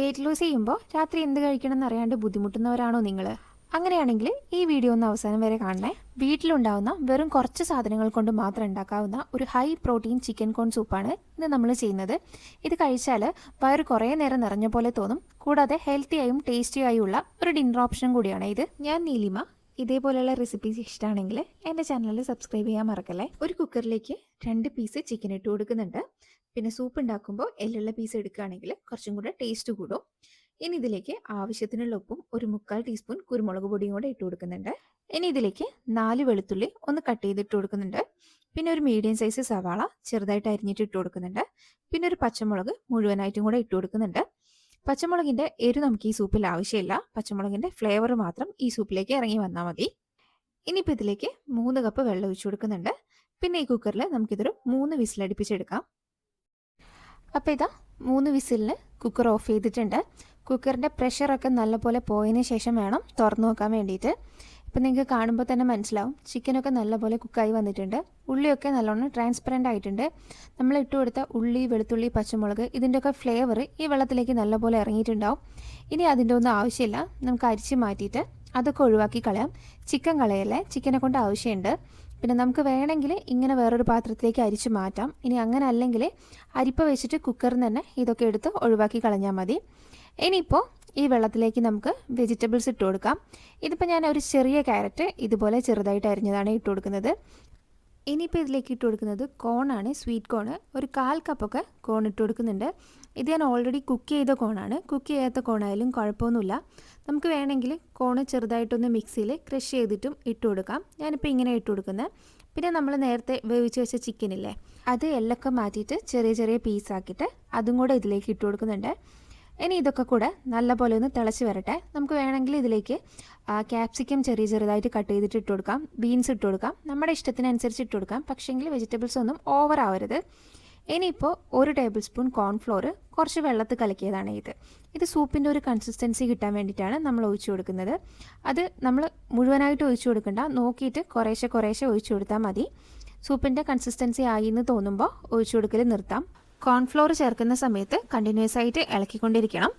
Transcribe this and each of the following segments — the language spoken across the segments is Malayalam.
വെയിറ്റ് ലോസ് ചെയ്യുമ്പോൾ രാത്രി എന്ത് കഴിക്കണം എന്നറിയാണ്ട് ബുദ്ധിമുട്ടുന്നവരാണോ നിങ്ങൾ? അങ്ങനെയാണെങ്കിൽ ഈ വീഡിയോ ഒന്ന് അവസാനം വരെ കാണണേ. വീട്ടിലുണ്ടാവുന്ന വെറും കുറച്ച് സാധനങ്ങൾ കൊണ്ട് മാത്രം ഉണ്ടാക്കാവുന്ന ഒരു ഹൈ പ്രോട്ടീൻ ചിക്കൻ കോൺ സൂപ്പാണ് ഇന്ന് നമ്മൾ ചെയ്യുന്നത്. ഇത് കഴിച്ചാൽ വയറ് കുറേ നേരം നിറഞ്ഞ പോലെ തോന്നും. കൂടാതെ ഹെൽത്തിയായും ടേസ്റ്റിയായുള്ള ഒരു ഡിന്നർ ഓപ്ഷൻ കൂടിയാണ് ഇത്. ഞാൻ നീലിമ. ഇതേപോലെയുള്ള റെസിപ്പീസ് ഇഷ്ടമാണെങ്കിൽ എൻ്റെ ചാനൽ സബ്സ്ക്രൈബ് ചെയ്യാൻ മറക്കല്ലേ. ഒരു കുക്കറിലേക്ക് 2 പീസ് ചിക്കൻ ഇട്ട് കൊടുക്കുന്നുണ്ട്. പിന്നെ സൂപ്പ് ഉണ്ടാക്കുമ്പോൾ എല്ലുള്ള പീസ് എടുക്കുകയാണെങ്കിൽ കുറച്ചും കൂടെ ടേസ്റ്റ് കൂടും. ഇനി ഇതിലേക്ക് ആവശ്യത്തിനുള്ള ഉപ്പും 1/4 ടീസ്പൂൺ കുരുമുളക് പൊടിയും കൂടെ ഇട്ട് കൊടുക്കുന്നുണ്ട്. ഇനി ഇതിലേക്ക് 4 വെളുത്തുള്ളി ഒന്ന് കട്ട് ചെയ്തിട്ട് കൊടുക്കുന്നുണ്ട്. പിന്നെ ഒരു മീഡിയം സൈസ് സവാള ചെറുതായിട്ട് അരിഞ്ഞിട്ട് ഇട്ട് കൊടുക്കുന്നുണ്ട്. പിന്നെ ഒരു പച്ചമുളക് മുഴുവനായിട്ടും കൂടെ ഇട്ട് കൊടുക്കുന്നുണ്ട്. പച്ചമുളകിൻ്റെ എരിവ് നമുക്ക് ഈ സൂപ്പിൽ ആവശ്യമില്ല. പച്ചമുളകിൻ്റെ ഫ്ലേവർ മാത്രം ഈ സൂപ്പിലേക്ക് ഇറങ്ങി വന്നാൽ മതി. ഇനിയിപ്പോൾ ഇതിലേക്ക് 3 കപ്പ് വെള്ളം ഒഴിച്ചു കൊടുക്കുന്നുണ്ട്. പിന്നെ ഈ കുക്കറിൽ നമുക്കിതൊരു 3 വിസിലടിപ്പിച്ചെടുക്കാം. അപ്പോൾ ഇതാ 3 വിസിലിന് കുക്കർ ഓഫ് ചെയ്തിട്ടുണ്ട്. കുക്കറിൻ്റെ പ്രഷറൊക്കെ നല്ലപോലെ പോയതിന് ശേഷം വേണം തുറന്നു നോക്കാൻ വേണ്ടിയിട്ട്. ഇപ്പം നിങ്ങൾക്ക് കാണുമ്പോൾ തന്നെ മനസ്സിലാവും ചിക്കനൊക്കെ നല്ലപോലെ കുക്കായി വന്നിട്ടുണ്ട്. ഉള്ളിയൊക്കെ നല്ലോണം ട്രാൻസ്പെറൻ്റ് ആയിട്ടുണ്ട്. നമ്മൾ ഇട്ട് കൊടുത്ത ഉള്ളി, വെളുത്തുള്ളി, പച്ചമുളക് ഇതിൻ്റെയൊക്കെ ഫ്ലേവർ ഈ വെള്ളത്തിലേക്ക് നല്ലപോലെ ഇറങ്ങിയിട്ടുണ്ടാവും. ഇനി അതിൻ്റെ ഒന്നും ആവശ്യമില്ല. നമുക്ക് അരിച്ച് മാറ്റിയിട്ട് അതൊക്കെ ഒഴിവാക്കി കളയാം. ചിക്കൻ കളയല്ലേ, ചിക്കനെ കൊണ്ട് ആവശ്യമുണ്ട്. പിന്നെ നമുക്ക് വേണമെങ്കിൽ ഇങ്ങനെ വേറൊരു പാത്രത്തിലേക്ക് അരിച്ച് മാറ്റാം. ഇനി അങ്ങനെ അല്ലെങ്കിൽ അരിപ്പ വെച്ചിട്ട് കുക്കറിൽ തന്നെ ഇതൊക്കെ എടുത്ത് ഒഴിവാക്കി കളഞ്ഞാൽ മതി. ഇനിയിപ്പോൾ ഈ വെള്ളത്തിലേക്ക് നമുക്ക് വെജിറ്റബിൾസ് ഇട്ട് കൊടുക്കാം. ഇതിപ്പോൾ ഞാൻ ഒരു ചെറിയ ക്യാരറ്റ് ഇതുപോലെ ചെറുതായിട്ട് അരിഞ്ഞതാണ് ഇട്ട് കൊടുക്കുന്നത്. ഇനിയിപ്പോൾ ഇതിലേക്ക് ഇട്ട് കൊടുക്കുന്നത് കോണാണ്, സ്വീറ്റ് കോണ്. ഒരു 1/4 കപ്പൊക്കെ കോൺ ഇട്ട് കൊടുക്കുന്നുണ്ട്. ഇത് ഞാൻ ഓൾറെഡി കുക്ക് ചെയ്ത കോണാണ്. കുക്ക് ചെയ്യാത്ത കോണായാലും കുഴപ്പമൊന്നുമില്ല. നമുക്ക് വേണമെങ്കിൽ കോണ് ചെറുതായിട്ടൊന്ന് മിക്സിയിൽ ക്രഷ് ചെയ്തിട്ടും ഇട്ട് കൊടുക്കാം. ഞാനിപ്പോൾ ഇങ്ങനെ ഇട്ട് കൊടുക്കുന്നത്. പിന്നെ നമ്മൾ നേരത്തെ വേവിച്ച് വെച്ച ചിക്കനില്ലേ, അത് എല്ലൊക്കെ മാറ്റിയിട്ട് ചെറിയ ചെറിയ പീസാക്കിയിട്ട് അതും കൂടെ ഇതിലേക്ക് ഇട്ട് കൊടുക്കുന്നുണ്ട്. ഇനി ഇതൊക്കെ കൂടെ നല്ലപോലെ ഒന്ന് തിളച്ച് വരട്ടെ. നമുക്ക് വേണമെങ്കിൽ ഇതിലേക്ക് ക്യാപ്സിക്കം ചെറുതായിട്ട് കട്ട് ചെയ്തിട്ട് ഇട്ട് കൊടുക്കാം. ബീൻസ് ഇട്ട് കൊടുക്കാം. നമ്മുടെ ഇഷ്ടത്തിനനുസരിച്ച് ഇട്ട് കൊടുക്കാം. പക്ഷേങ്കിൽ വെജിറ്റബിൾസ് ഒന്നും ഓവർ ആവരുത്. ഇനിയിപ്പോൾ 1 ടേബിൾ സ്പൂൺ കോൺഫ്ലോർ കുറച്ച് വെള്ളത്തിൽ കലക്കിയതാണ് ഇത് സൂപ്പിൻ്റെ ഒരു കൺസിസ്റ്റൻസി കിട്ടാൻ വേണ്ടിയിട്ടാണ് നമ്മൾ ഒഴിച്ചു കൊടുക്കുന്നത്. അത് നമ്മൾ മുഴുവനായിട്ട് ഒഴിച്ചു കൊടുക്കണ്ട, നോക്കിയിട്ട് കുറേശ്ശെ ഒഴിച്ചു കൊടുത്താൽ മതി. സൂപ്പിൻ്റെ കൺസിസ്റ്റൻസി ആയി എന്ന് തോന്നുമ്പോൾ ഒഴിച്ചു കൊടുക്കൽ നിർത്താം. കോൺഫ്ലോർ ചേർക്കുന്ന സമയത്ത് കണ്ടിന്യൂസ് ആയിട്ട് ഇളക്കിക്കൊണ്ടിരിക്കണം.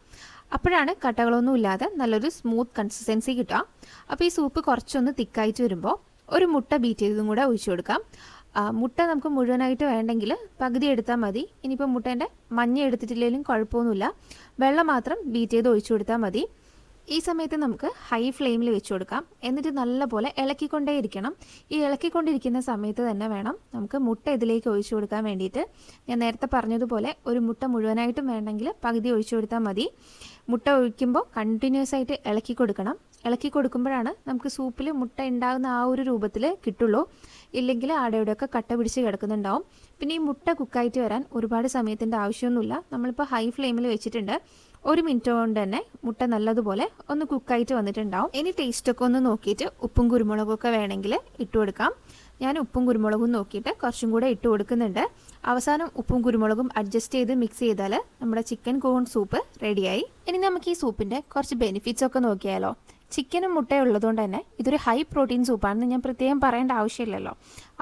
അപ്പോഴാണ് കട്ടകളൊന്നും ഇല്ലാതെ നല്ലൊരു സ്മൂത്ത് കൺസിസ്റ്റൻസി കിട്ടുക. അപ്പോൾ ഈ സൂപ്പ് കുറച്ചൊന്ന് തിക്കായിട്ട് വരുമ്പോൾ ഒരു മുട്ട ബീറ്റ് ചെയ്തതും കൂടെ ഒഴിച്ചു കൊടുക്കാം. മുട്ട നമുക്ക് മുഴുവനായിട്ട് വേണ്ടെങ്കിൽ പകുതി എടുത്താൽ മതി. ഇനിയിപ്പോൾ മുട്ടേൻ്റെ മഞ്ഞ എടുത്തിട്ടില്ലെങ്കിലും കുഴപ്പമൊന്നുമില്ല. വെള്ളം മാത്രം ബീറ്റ് ചെയ്ത് ഒഴിച്ചു കൊടുത്താൽ മതി. ഈ സമയത്ത് നമുക്ക് ഹൈ ഫ്ലെയിമിൽ വെച്ച് കൊടുക്കാം. എന്നിട്ട് നല്ലപോലെ ഇളക്കിക്കൊണ്ടേയിരിക്കണം. ഈ ഇളക്കിക്കൊണ്ടിരിക്കുന്ന സമയത്ത് തന്നെ വേണം നമുക്ക് മുട്ട ഇതിലേക്ക് ഒഴിച്ചു കൊടുക്കാൻ വേണ്ടിയിട്ട്. ഞാൻ നേരത്തെ പറഞ്ഞതുപോലെ ഒരു മുട്ട മുഴുവനായിട്ടും വേണ്ടെങ്കിൽ പകുതി ഒഴിച്ചു കൊടുത്താൽ മതി. മുട്ട ഒഴിക്കുമ്പോൾ കണ്ടിന്യൂസ് ആയിട്ട് ഇളക്കി കൊടുക്കണം. ഇളക്കി കൊടുക്കുമ്പോഴാണ് നമുക്ക് സൂപ്പിൽ മുട്ട ഉണ്ടാകുന്ന ആ ഒരു രൂപത്തിൽ കിട്ടുള്ളൂ. ഇല്ലെങ്കിൽ ആടയോടെയൊക്കെ കട്ട പിടിച്ച് കിടക്കുന്നുണ്ടാവും. പിന്നെ ഈ മുട്ട കുക്കായിട്ട് വരാൻ ഒരുപാട് സമയത്തിൻ്റെ ആവശ്യമൊന്നുമില്ല. നമ്മളിപ്പോൾ ഹൈ ഫ്ലെയിമിൽ വെച്ചിട്ടുണ്ട്. 1 മിനിറ്റ് കൊണ്ട് തന്നെ മുട്ട നല്ലതുപോലെ ഒന്ന് കുക്കായിട്ട് വന്നിട്ടുണ്ടാവും. ഇനി ടേസ്റ്റൊക്കെ ഒന്ന് നോക്കിയിട്ട് ഉപ്പും കുരുമുളകൊക്കെ വേണമെങ്കിൽ ഇട്ട് കൊടുക്കാം. ഞാൻ ഉപ്പും കുരുമുളകും നോക്കിയിട്ട് കുറച്ചും കൂടെ ഇട്ട് കൊടുക്കുന്നുണ്ട്. അവസാനം ഉപ്പും കുരുമുളകും അഡ്ജസ്റ്റ് ചെയ്ത് മിക്സ് ചെയ്താൽ നമ്മുടെ ചിക്കൻ കോൺ സൂപ്പ് റെഡിയായി. ഇനി നമുക്ക് ഈ സൂപ്പിൻ്റെ കുറച്ച് ബെനിഫിറ്റ്സ് ഒക്കെ നോക്കിയാലോ. ചിക്കനും മുട്ടയും ഉള്ളതുകൊണ്ട് തന്നെ ഇതൊരു ഹൈ പ്രോട്ടീൻ സൂപ്പാണെന്ന് ഞാൻ പ്രത്യേകം പറയേണ്ട ആവശ്യമില്ലല്ലോ.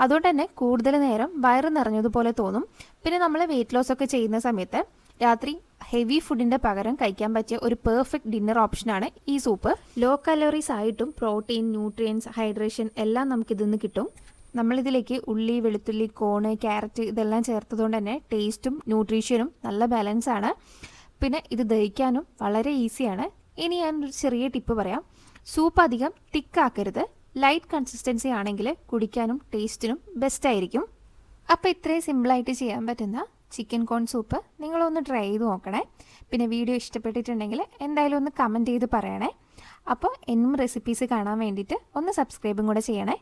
അതുകൊണ്ട് തന്നെ കൂടുതൽ നേരം വയറ് നിറഞ്ഞതുപോലെ തോന്നും. പിന്നെ നമ്മൾ വെയിറ്റ് ലോസ് ഒക്കെ ചെയ്യുന്ന സമയത്ത് രാത്രി ഹെവി ഫുഡിൻ്റെ പകരം കഴിക്കാൻ പറ്റിയ ഒരു പെർഫെക്റ്റ് ഡിന്നർ ഓപ്ഷനാണ് ഈ സൂപ്പ്. ലോ കലോറീസ് ആയിട്ടും പ്രോട്ടീൻ, ന്യൂട്രിയൻസ്, ഹൈഡ്രേഷൻ എല്ലാം നമുക്കിതിന്ന് കിട്ടും. നമ്മളിതിലേക്ക് ഉള്ളി, വെളുത്തുള്ളി, കോണ്, ക്യാരറ്റ് ഇതെല്ലാം ചേർത്തതുകൊണ്ട് തന്നെ ടേസ്റ്റും ന്യൂട്രീഷനും നല്ല ബാലൻസ് ആണ്. പിന്നെ ഇത് ദഹിക്കാനും വളരെ ഈസിയാണ്. ഇനി ഞാനൊരു ചെറിയ ടിപ്പ് പറയാം. സൂപ്പ് അധികം തിക്കാക്കരുത്. ലൈറ്റ് കൺസിസ്റ്റൻസി ആണെങ്കിൽ കുടിക്കാനും ടേസ്റ്റിനും ബെസ്റ്റ് ആയിരിക്കും. അപ്പോൾ ഇത്രയും സിമ്പിളായിട്ട് ചെയ്യാൻ പറ്റുന്ന ചിക്കൻ കോൺ സൂപ്പ് നിങ്ങളൊന്ന് ട്രൈ ചെയ്ത് നോക്കണേ. പിന്നെ വീഡിയോ ഇഷ്ടപ്പെട്ടിട്ടുണ്ടെങ്കിൽ എന്തായാലും ഒന്ന് കമൻറ്റ് ചെയ്ത് പറയണേ. അപ്പോൾ എന്നും റെസിപ്പീസ് കാണാൻ വേണ്ടിയിട്ട് ഒന്ന് സബ്സ്ക്രൈബും കൂടെ ചെയ്യണേ.